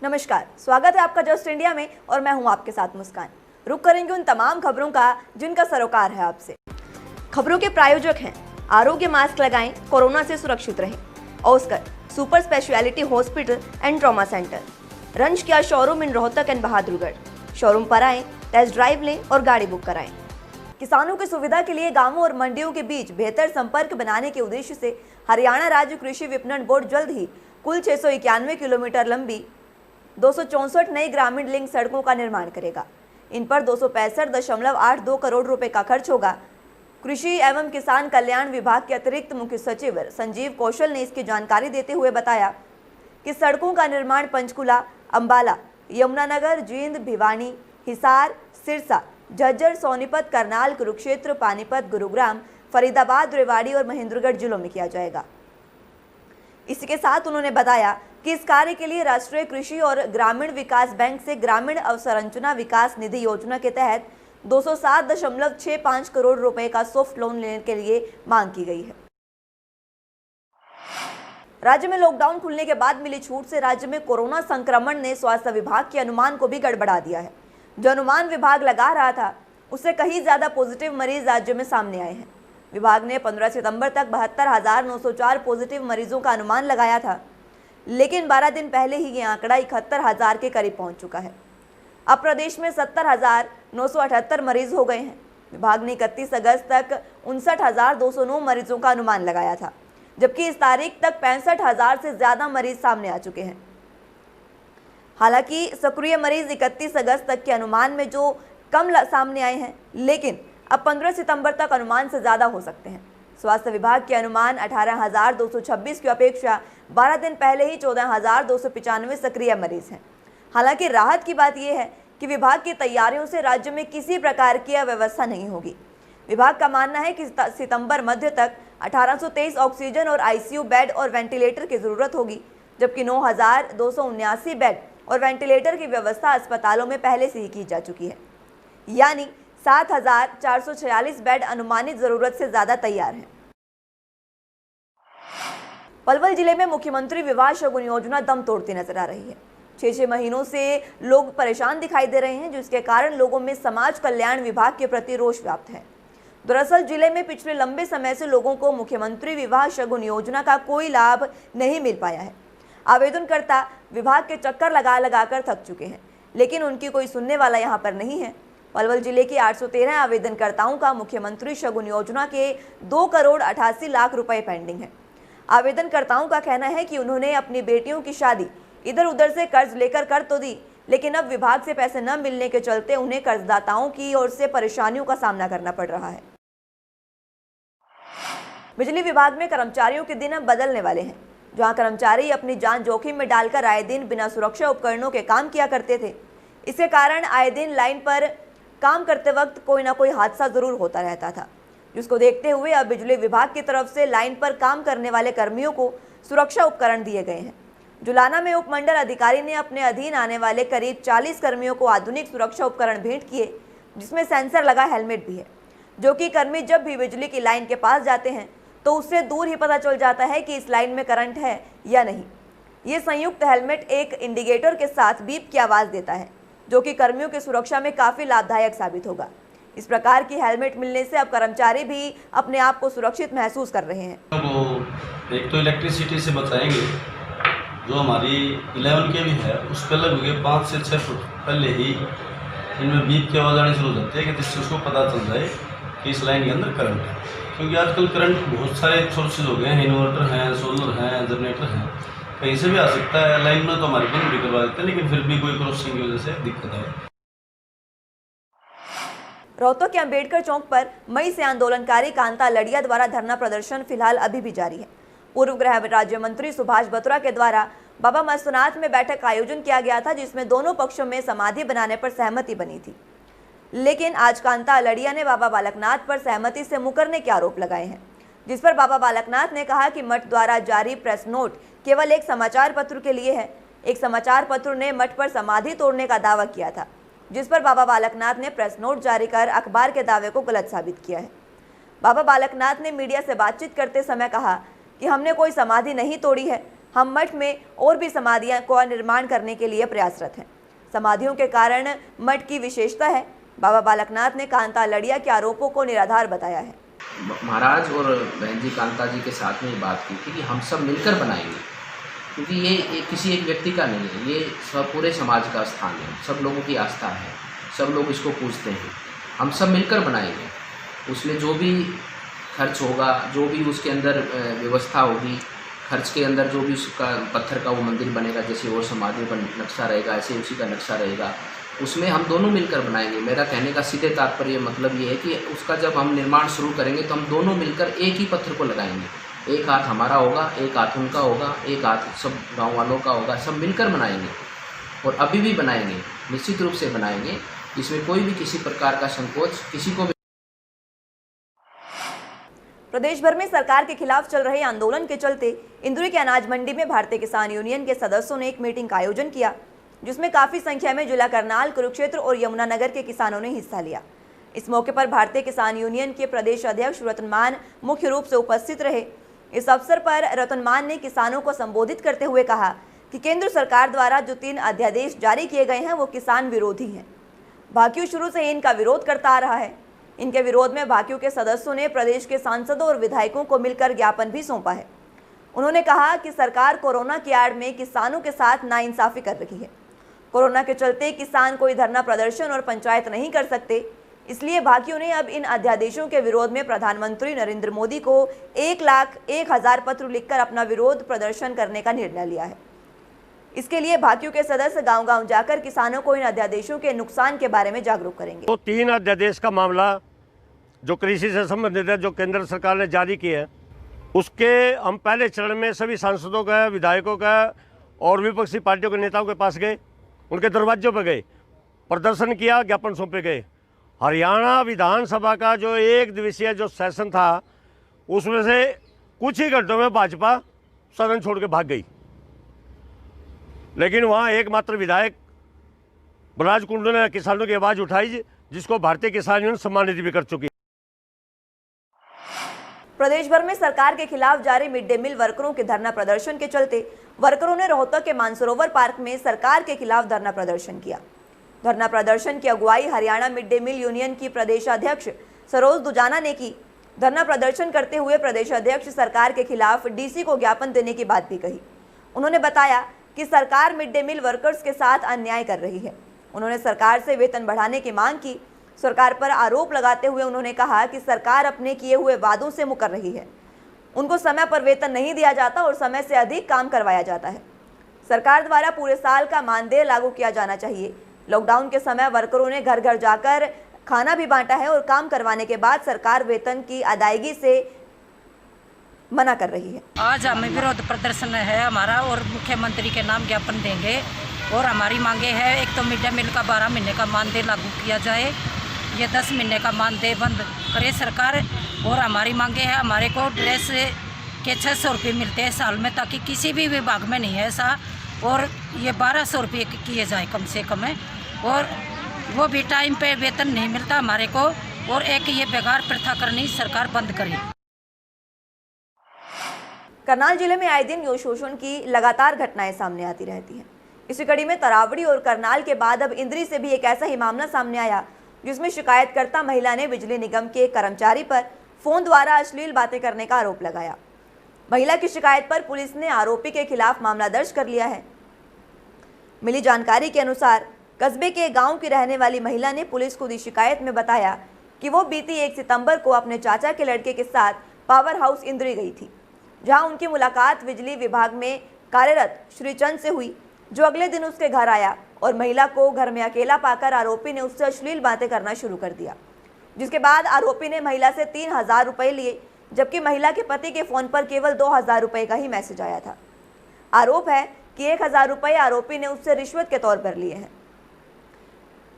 नमस्कार, स्वागत है आपका जस्ट इंडिया में और मैं हूं आपके साथ मुस्कान। रुक करेंगे उन तमाम खबरों का जिनका सरोकार है आपसे। खबरों के प्रायोजक हैं आरोग्य मास्क लगाएं, कोरोना से सुरक्षित रहें। Oscar super speciality hospital and trauma centre, रंज किया showroom in Rohtak and Bahadurgarh. Showroom पर आएं, टेस्ट ड्राइव लें और गाड़ी बुक कराएं। किसानों की सुविधा के लिए गांवों और मंडियों के बीच बेहतर संपर्क बनाने के उद्देश्य से हरियाणा राज्य कृषि विपणन बोर्ड जल्द ही कुल 691 किलोमीटर लंबी 264 नई ग्रामीण लिंक सड़कों का निर्माण करेगा। इन पर 265.82 करोड़ रुपए का खर्च होगा। कृषि एवं किसान कल्याण विभाग के अतिरिक्त मुख्य सचिव संजीव कौशल ने इसकी जानकारी देते हुए बताया कि सड़कों का निर्माण पंचकुला, अंबाला, यमुनानगर, जींद, भिवानी, हिसार, सिरसा, झज्जर, सोनीपत, करनाल, कुरुक्षेत्र, पानीपत, गुरुग्राम, फरीदाबाद, रेवाड़ी और महेंद्रगढ़ जिलों में किया जाएगा। इसी के साथ उन्होंने बताया कि इस कार्य के लिए राष्ट्रीय कृषि और ग्रामीण विकास बैंक से ग्रामीण अवसंरचना विकास निधि योजना के तहत 207.65 करोड़ रुपए का सॉफ्ट लोन लेने के लिए मांग की गई है। राज्य में लॉकडाउन खुलने के बाद मिली छूट से राज्य में कोरोना संक्रमण ने स्वास्थ्य विभाग के अनुमान को भी गड़बड़ा दिया है। जो अनुमान विभाग लगा रहा था उससे कहीं ज्यादा पॉजिटिव मरीज राज्य में सामने आए हैं। विभाग ने 15 सितंबर तक 72,904 पॉजिटिव मरीजों का अनुमान लगाया था, लेकिन 12 दिन पहले ही ये आंकड़ा 71,000 के करीब पहुंच चुका है। अब प्रदेश में 70,978 मरीज हो गए हैं। विभाग ने 31 अगस्त तक 59,209 मरीजों का अनुमान लगाया था, जबकि इस तारीख तक 65,000 से ज्यादा मरीज सामने आ चुके हैं। हालांकि सक्रिय मरीज 31 अगस्त तक के अनुमान में जो कम सामने आए हैं, लेकिन अब 15 सितंबर तक अनुमान से ज्यादा हो सकते हैं। स्वास्थ्य विभाग के अनुमान 18,226 की अपेक्षा 12 दिन पहले ही 14,295 सक्रिय मरीज हैं। हालांकि राहत की बात यह है कि विभाग की तैयारियों से राज्य में किसी प्रकार की अव्यवस्था नहीं होगी। विभाग का मानना है कि सितंबर मध्य तक 1823 ऑक्सीजन और आईसीयू बेड और वेंटिलेटर की जरूरत होगी, जबकि 9,279 बेड और वेंटिलेटर की व्यवस्था अस्पतालों में पहले से ही की जा चुकी है। यानी 7,446 बेड अनुमानित जरूरत से ज्यादा तैयार हैं। पलवल जिले में मुख्यमंत्री विवाह शगुन योजना दम तोड़ती नजर आ रही है। 6 महीनों से लोग परेशान दिखाई दे रहे हैं, जिसके कारण लोगों में समाज कल्याण विभाग के प्रति रोष व्याप्त है। दरअसल जिले में पिछले लंबे समय से लोगों को मुख्यमंत्री विवाह शगुन योजना का कोई लाभ नहीं मिल पाया है। आवेदनकर्ता विभाग के चक्कर लगा कर थक चुके हैं, लेकिन उनकी कोई सुनने वाला यहाँ पर नहीं है। पलवल जिले के 813 आवेदनकर्ताओं का मुख्यमंत्री शगुन योजना के 2 करोड़ 88 लाख रुपए पेंडिंग है। आवेदनकर्ताओं का कहना है कि उन्होंने अपनी बेटियों की शादी इधर उधर से कर्ज लेकर कर तो दी, लेकिन अब विभाग से पैसे न मिलने के चलते उन्हें कर्जदाताओं की ओर से परेशानियों का सामना करना पड़ रहा है। बिजली विभाग में कर्मचारियों के दिन अब बदलने वाले हैं। जहां कर्मचारी अपनी जान जोखिम में डालकर आए दिन बिना सुरक्षा उपकरणों के काम किया करते थे, इसके कारण आए दिन लाइन पर काम करते वक्त कोई ना कोई हादसा जरूर होता रहता था, जिसको देखते हुए अब बिजली विभाग की तरफ से लाइन पर काम करने वाले कर्मियों को सुरक्षा उपकरण दिए गए हैं। जुलाना में उपमंडल अधिकारी ने अपने अधीन आने वाले करीब 40 कर्मियों को आधुनिक सुरक्षा उपकरण भेंट किए, जिसमें सेंसर लगा हेलमेट भी है, जो कि कर्मी जब भी बिजली की लाइन के पास जाते हैं तो उससे दूर ही पता चल जाता है कि इस लाइन में करंट है या नहीं। ये संयुक्त हेलमेट एक इंडिकेटर के साथ बीप की आवाज़ देता है, जो कि कर्मियों की सुरक्षा में काफ़ी लाभदायक साबित होगा। इस प्रकार की हेलमेट मिलने से अब कर्मचारी भी अपने आप को सुरक्षित महसूस कर रहे हैं। वो एक तो इलेक्ट्रिसिटी से बचाएंगे, जो हमारी 11 के भी है उसके लगभग 5 से 6 फुट पहले ही इनमें बीप की आवाज़ आनी शुरू हो जाती है, कि जिससे उसको पता चल जाए कि इस लाइन के अंदर करंट है। क्योंकि आजकल करंट बहुत सारे सोर्सेज हो गए हैं, इन्वर्टर हैं, सोलर हैं, जनरेटर हैं, कहीं से भी आ सकता है। लाइन में तो हमारे बंद भी करवा देते हैं, लेकिन फिर भी कोई क्रॉसिंग की वजह से दिक्कत है। रोहतक के अंबेडकर चौक पर मई से आंदोलनकारी कांता लड़िया द्वारा धरना प्रदर्शन फिलहाल अभी भी जारी है। पूर्व गृह राज्य मंत्री सुभाष बत्रा के द्वारा बाबा मस्तनाथ में बैठक का आयोजन किया गया था, जिसमें दोनों पक्षों में समाधि बनाने पर सहमति बनी थी। लेकिन आज कांता लड़िया ने बाबा बालकनाथ पर सहमति से मुकरने के आरोप लगाए हैं, जिस पर बाबा बालकनाथ ने कहा कि मठ द्वारा जारी प्रेस नोट केवल एक समाचार पत्र के लिए है। एक समाचार पत्र ने मठ पर समाधि तोड़ने का दावा किया था, जिस पर बाबा बालकनाथ ने प्रेस नोट जारी कर अखबार के दावे को गलत साबित किया है। बाबा बालकनाथ ने मीडिया से बातचीत करते समय कहा कि हमने कोई समाधि नहीं तोड़ी है, हम मठ में और भी समाधियां का निर्माण करने के लिए प्रयासरत हैं। समाधियों के कारण मठ की विशेषता है। बाबा बालकनाथ ने कांता लड़िया के आरोपों को निराधार बताया है। महाराज और बहन जी कांता जी के साथ में ये बात की थी कि हम सब मिलकर बनाएंगे, क्योंकि ये किसी एक व्यक्ति का नहीं है, ये सब पूरे समाज का स्थान है, सब लोगों की आस्था है, सब लोग इसको पूजते हैं। हम सब मिलकर बनाएंगे, उसमें जो भी खर्च होगा, जो भी उसके अंदर व्यवस्था होगी, खर्च के अंदर जो भी उसका पत्थर का वो मंदिर बनेगा, जैसे और समाधि का नक्शा रहेगा ऐसे उसी का नक्शा रहेगा, उसमें हम दोनों मिलकर बनाएंगे। मेरा कहने का सीधे तात्पर्य मतलब ये है कि उसका जब हम निर्माण शुरू करेंगे तो हम दोनों मिलकर एक ही पत्थर को लगाएंगे। एक हाथ हमारा होगा, एक हाथ उनका होगा, एक हाथ सब गांव वालों का होगा, सब मिलकर बनाएंगे और अभी भी बनाएंगे, निश्चित रूप से बनाएंगे। इसमें कोई भी किसी प्रकार का संकोच किसी को भी। प्रदेश भर में सरकार के खिलाफ चल रहे आंदोलन के चलते इंदौर के अनाज मंडी में भारतीय किसान यूनियन के सदस्यों ने एक मीटिंग का आयोजन किया, जिसमें काफी संख्या में जिला करनाल, कुरुक्षेत्र और यमुनानगर के किसानों ने हिस्सा लिया। इस मौके पर भारतीय किसान यूनियन के प्रदेश अध्यक्ष रतनमान मुख्य रूप से उपस्थित रहे। इस अवसर पर रतनमान ने किसानों को संबोधित करते हुए कहा कि केंद्र सरकार द्वारा जो 3 अध्यादेश जारी किए गए हैं वो किसान विरोधी हैं। भाकियू शुरू से इनका विरोध करता आ रहा है। इनके विरोध में भाकियू के सदस्यों ने प्रदेश के सांसदों और विधायकों को मिलकर ज्ञापन भी सौंपा है। उन्होंने कहा कि सरकार कोरोना की आड़ में किसानों के साथ नाइंसाफी कर रही है। कोरोना के चलते किसान कोई धरना प्रदर्शन और पंचायत नहीं कर सकते, इसलिए भाकियू ने अब इन अध्यादेशों के विरोध में प्रधानमंत्री नरेंद्र मोदी को 1,01,000 पत्र लिखकर अपना विरोध प्रदर्शन करने का निर्णय लिया है। इसके लिए भाकियू के सदस्य गांव-गांव जाकर किसानों को इन अध्यादेशों के नुकसान के बारे में जागरूक करेंगे। तो 3 अध्यादेश का मामला जो कृषि से संबंधित है, जो केंद्र सरकार ने जारी किए हैं, उसके हम पहले चरण में सभी सांसदों का, विधायकों का और विपक्षी पार्टियों के नेताओं के पास गए, उनके दरवाजों पर गए, प्रदर्शन किया, ज्ञापन सौंपे गए। हरियाणा विधानसभा का जो 1 दिवसीय जो सेशन था, उसमें से कुछ ही घंटों में भाजपा सदन छोड़ के भाग गई, लेकिन वहाँ एकमात्र विधायक बलराज कुंडू ने किसानों की आवाज़ उठाई, जिसको भारतीय किसान यूनियन सम्मानित भी कर चुकी। प्रदेश भर में सरकार के खिलाफ जारी मिड डे मील वर्करों के धरना प्रदर्शन के चलते वर्करों ने रोहतक के मानसरोवर पार्क में सरकार के खिलाफ धरना प्रदर्शन किया। धरना प्रदर्शन की अगुवाई Haryana mid day meal union की प्रदेश अध्यक्ष सरोज दुजाना ने की। धरना प्रदर्शन करते हुए प्रदेश अध्यक्ष सरकार के खिलाफ डीसी को ज्ञापन देने की बात भी कही। उन्होंने बताया कि सरकार मिड डे मील वर्कर्स के साथ अन्याय कर रही है। उन्होंने सरकार से वेतन बढ़ाने की मांग की। सरकार पर आरोप लगाते हुए उन्होंने कहा कि सरकार अपने किए हुए वादों से मुकर रही है। उनको समय पर वेतन नहीं दिया जाता और समय से अधिक काम करवाया जाता है। सरकार द्वारा पूरे साल का मानदेय लागू किया जाना चाहिए। लॉकडाउन के समय वर्करों ने घर घर जाकर खाना भी बांटा है और काम करवाने के बाद सरकार वेतन की अदायगी से मना कर रही है। आज हमें विरोध प्रदर्शन है हमारा और मुख्यमंत्री के नाम ज्ञापन देंगे और हमारी मांगे है, एक तो मिड डे मील का 12 महीने का मानदेय लागू किया जाए, ये 10 महीने का मानदेय बंद करे सरकार। और हमारी मांगे है, हमारे को ड्रेस के 600 रुपये मिलते हैं साल में, ताकि किसी भी विभाग में नहीं है ऐसा, और ये 1200 रुपये किए जाए कम से कम है, और वो भी टाइम पे वेतन नहीं मिलता हमारे को। और एक ये बेकार प्रथा करनी सरकार बंद करे। करनाल जिले में आए दिन यौन शोषण की लगातार घटनाएं सामने आती रहती हैं। इसी कड़ी में तरावड़ी और करनाल के बाद अब इंद्री से भी एक ऐसा ही मामला सामने आया, जिसमें शिकायतकर्ता महिला ने बिजली निगम के एक कर्मचारी पर फोन द्वारा अश्लील बातें करने का आरोप लगाया। महिला की शिकायत पर पुलिस ने आरोपी के खिलाफ मामला दर्ज कर लिया है। मिली जानकारी के अनुसार कस्बे के गांव की रहने वाली महिला ने पुलिस को दी शिकायत में बताया कि वो बीती 1 सितंबर को अपने चाचा के लड़के के साथ पावर हाउस इंद्री गई थी, जहां उनकी मुलाकात बिजली विभाग में कार्यरत श्रीचंद से हुई, जो अगले दिन उसके घर आया और महिला को घर में अकेला पाकर आरोपी ने उससे अश्लील बातें करना शुरू कर दिया, जिसके बाद आरोपी ने महिला से 3000 रुपये लिए, जबकि महिला के पति के फोन पर केवल 2000 रुपये का ही मैसेज आया था। आरोप है कि 1000 रुपये आरोपी ने उससे रिश्वत के तौर पर लिए हैं।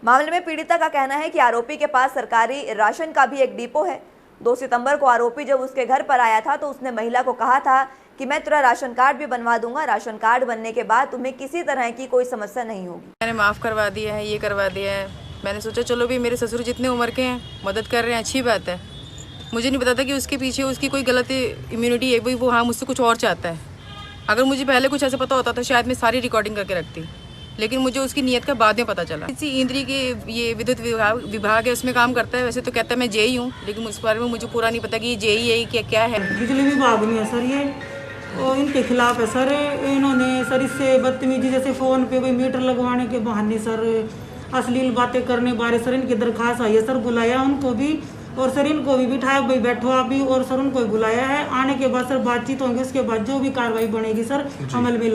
मामले में पीड़िता का कहना है कि आरोपी के पास सरकारी राशन का भी एक डिपो है। 2 सितंबर को आरोपी जब उसके घर पर आया था तो उसने महिला को कहा था कि मैं तेरा राशन कार्ड भी बनवा दूंगा, राशन कार्ड बनने के बाद तुम्हें किसी तरह की कोई समस्या नहीं होगी। मैंने माफ़ करवा दिया है, ये करवा दिया है। मैंने सोचा चलो भी मेरे ससुर जितने उम्र के हैं मदद कर रहे हैं, अच्छी बात है। मुझे नहीं पता था कि उसके पीछे उसकी कोई गलत इम्यूनिटी है, वो हाँ मुझसे कुछ और चाहता है। अगर मुझे पहले कुछ ऐसा पता होता तो शायद मैं सारी रिकॉर्डिंग करके रखती, लेकिन मुझे उसकी नीयत का बाद में पता चला। इसी इंद्री के ये विद्युत विभाग है, उसमें काम करता है। वैसे तो कहता है मैं जेई हूँ, लेकिन उस बारे में मुझे पूरा नहीं पता कि ये जेई है क्या है। बिजली विभाग में है सर ये, और इनके खिलाफ है सर। इन्होंने सर इससे बदतमीजी, जैसे फ़ोन पे कोई मीटर लगवाने के बहाने सर अश्लील बातें करने बारे सर इनकी दरख्वास्त आई है सर। बुलाया उनको भी, और सर इनको भी बिठाया, भाई बैठो आप भी, और सर उनको भी बुलाया है। आने के बाद सर बातचीत होंगी, उसके बाद जो भी कार्रवाई बनेगी सर अमल में।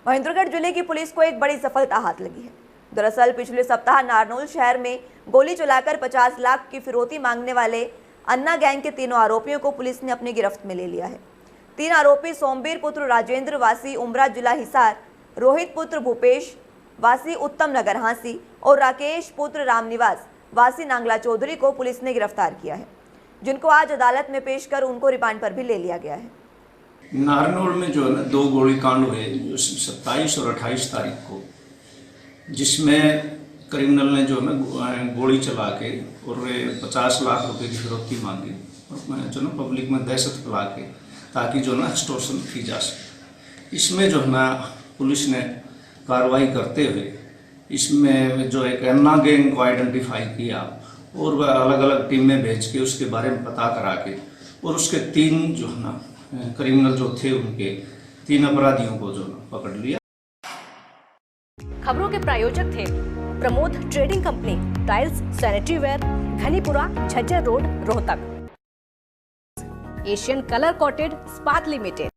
महेंद्रगढ़ जिले की पुलिस को एक बड़ी सफलता हाथ लगी है। दरअसल पिछले सप्ताह नारनौल शहर में गोली चलाकर 50 लाख की फिरौती मांगने वाले अन्ना गैंग के तीनों आरोपियों को पुलिस ने अपनी गिरफ्त में ले लिया है। 3 आरोपी सोमवीर पुत्र राजेंद्र वासी उमरा जिला हिसार, रोहित पुत्र भूपेश वासी उत्तम नगर हांसी और राकेश पुत्र रामनिवास वासी नांगला चौधरी को पुलिस ने गिरफ्तार किया है, जिनको आज अदालत में पेश कर उनको रिमांड पर भी ले लिया गया है। नारनौल में जो है ना 2 गोली कांड हुए 27 और 28 तारीख को, जिसमें क्रिमिनल ने जो है ना गोली चला के और 50 लाख रुपए की फिरौती मांगी, और जो ना पब्लिक में दहशत फैला के, ताकि जो ना एक्सटॉर्शन की जा सके। इसमें जो है ना पुलिस ने कार्रवाई करते हुए इसमें जो एक अन्ना गैंग को आइडेंटिफाई किया और वह अलग अलग टीम में भेज के उसके बारे में पता करा के, और उसके 3 जो है ना क्रिमिनल जो थे उनके 3 अपराधियों को जो पकड़ लिया। खबरों के प्रायोजक थे Pramod trading company, tiles, sanitary ware, Ghanipura, Jhajjar road, Rohtak. Asian colour coated स्पात limited.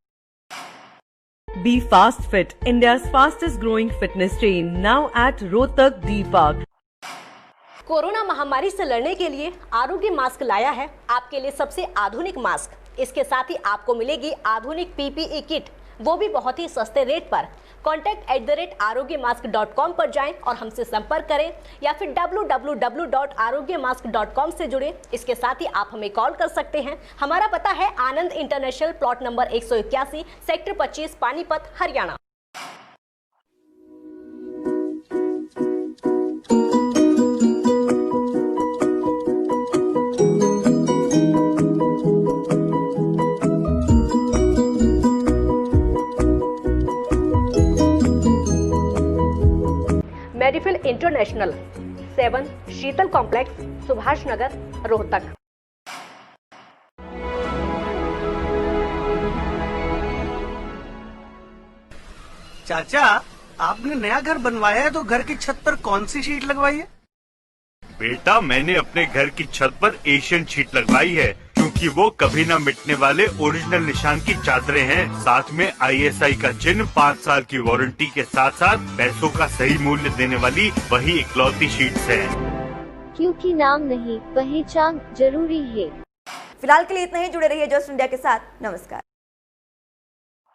Be Fast Fit, India's fastest growing fitness chain, now at Rohtak D Park. Corona महामारी से लड़ने के लिए आरोग्य मास्क लाया है आपके लिए सबसे आधुनिक मास्क। इसके साथ ही आपको मिलेगी आधुनिक PPE किट, वो भी बहुत ही सस्ते रेट पर। contact@arogyamask.com पर जाएं और हमसे संपर्क करें, या फिर www.arogyamask.com से जुड़ें। इसके साथ ही आप हमें कॉल कर सकते हैं। हमारा पता है Anand international, plot number 181, sector 25, Panipat, Haryana. Medifil international, 7 Sheetal complex, Subhash Nagar, Rohtak. चाचा, आपने नया घर बनवाया है तो घर की छत पर कौन सी शीट लगवाई है? बेटा, मैंने अपने घर की छत पर एशियन शीट लगवाई है, क्योंकि वो कभी न मिटने वाले ओरिजिनल निशान की चादरें हैं। साथ में ISI का चिन्ह, 5 साल की वारंटी के साथ साथ पैसों का सही मूल्य देने वाली वही इकलौती शीट्स है। क्योंकि नाम नहीं, पहचान जरूरी है। फिलहाल के लिए इतना ही। जुड़े रहिए जस्ट इंडिया के साथ। नमस्कार।